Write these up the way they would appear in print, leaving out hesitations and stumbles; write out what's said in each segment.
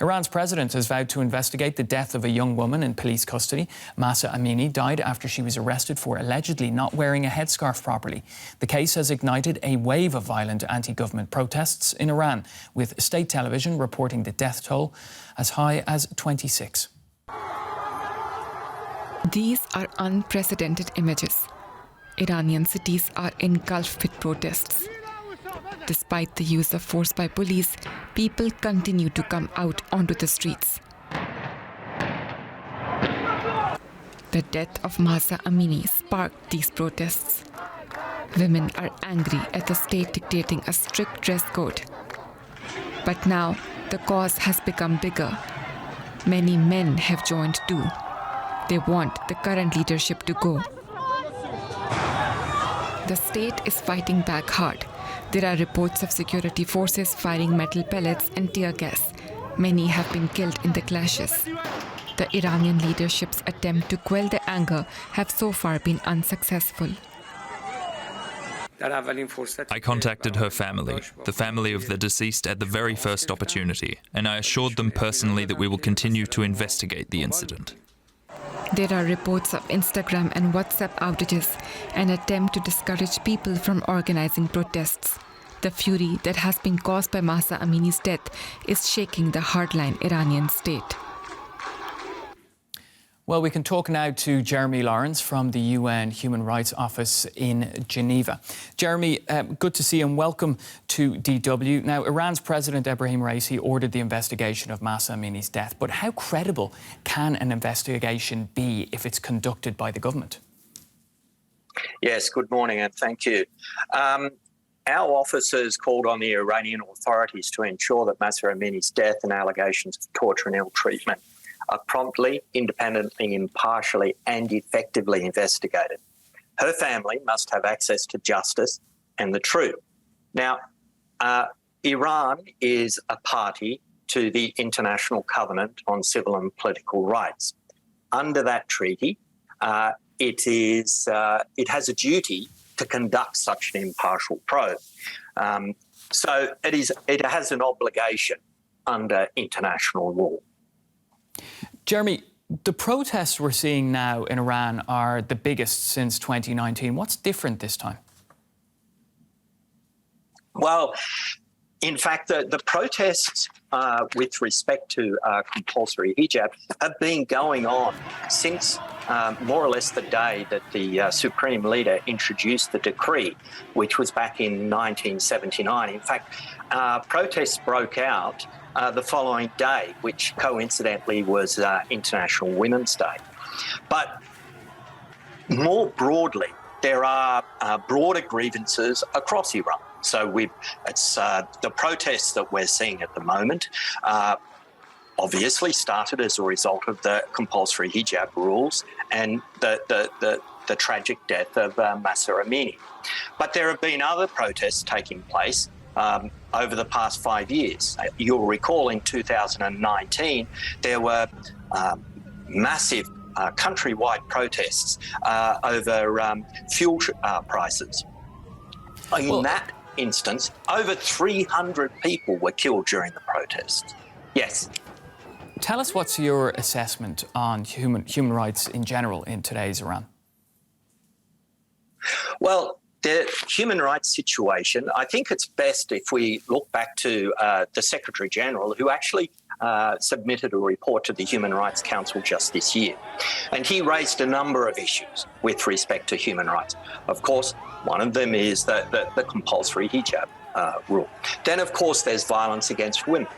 Iran's president has vowed to investigate the death of a young woman in police custody. Mahsa Amini died after she was arrested for allegedly not wearing a headscarf properly. The case has ignited a wave of violent anti-government protests in Iran, with state television reporting the death toll as high as 26. These are unprecedented images. Iranian cities are engulfed with protests. Despite the use of force by police, people continue to come out onto the streets. The death of Mahsa Amini sparked these protests. Women are angry at the state dictating a strict dress code. But now, the cause has become bigger. Many men have joined too. They want the current leadership to go. The state is fighting back hard. There are reports of security forces firing metal pellets and tear gas. Many have been killed in the clashes. The Iranian leadership's attempt to quell the anger have so far been unsuccessful. I contacted her family, the family of the deceased, at the very first opportunity, and I assured them personally that we will continue to investigate the incident. There are reports of Instagram and WhatsApp outages, an attempt to discourage people from organizing protests. The fury that has been caused by Mahsa Amini's death is shaking the hardline Iranian state. Well, we can talk now to Jeremy Lawrence from the UN Human Rights Office in Geneva. Jeremy, good to see you and welcome to DW. Now, Iran's President Ebrahim Raisi ordered the investigation of Mahsa Amini's death, but how credible can an investigation be if it's conducted by the government? Yes, good morning and thank you. Our office has called on the Iranian authorities to ensure that Mahsa Amini's death and allegations of torture and ill treatment are promptly, independently, impartially and effectively investigated. Her family must have access to justice and the truth. Now, Iran is a party to the International Covenant on Civil and Political Rights. Under that treaty, it has a duty to conduct such an impartial probe. So it has an obligation under international law. Jeremy, the protests we're seeing now in Iran are the biggest since 2019. What's different this time? Well, in fact, the protests with respect to compulsory hijab have been going on since more or less the day that the Supreme Leader introduced the decree, which was back in 1979. In fact, protests broke out the following day, which coincidentally was International Women's Day. But more broadly, there are broader grievances across Iran. So it's the protests that we're seeing at the moment obviously started as a result of the compulsory hijab rules and the tragic death of Mahsa Amini. But there have been other protests taking place over the past 5 years. You'll recall in 2019, there were massive countrywide protests over fuel prices. In that instance, over 300 people were killed during the protests. Yes. Tell us what's your assessment on human rights in general in today's Iran? Well, the human rights situation, I think it's best if we look back to the Secretary General, who actually submitted a report to the Human Rights Council just this year. And he raised a number of issues with respect to human rights. Of course, one of them is the compulsory hijab rule. Then, of course, there's violence against women.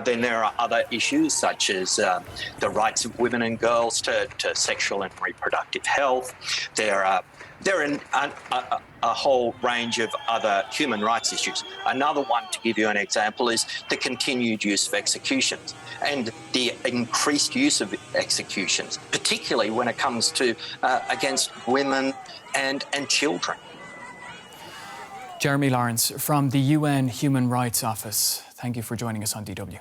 Then there are other issues such as the rights of women and girls to sexual and reproductive health. There are a whole range of other human rights issues. Another one, to give you an example, is the continued use of executions and the increased use of executions, particularly when it comes to against women and children. Jeremy Lawrence from the UN Human Rights Office. Thank you for joining us on DW.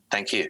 Thank you.